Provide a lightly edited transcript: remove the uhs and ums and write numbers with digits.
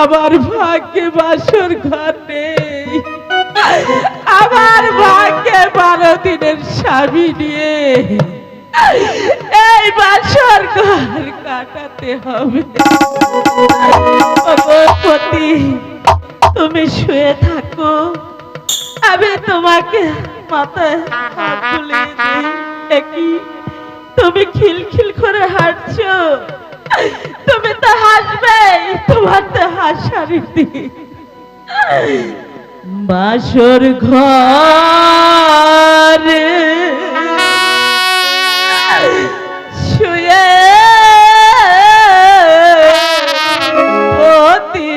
আমার ভাগ্যে বাসর ঘর নেই, আমার ভাগ্যে 12 দিনের স্বামী নিয়ে এই বাসর ঘর কাটাতে হবে। পতি, তুমি শুয়ে থাকো, আমি তোমাকে মাথায় হাত বুলিয়ে দিই। একই তুমি খিলখিল করে হাঁটছো, তুমি তো হাসবে, তোমার তো হাসার দিন। বাসর ঘরে শুয়ে পতি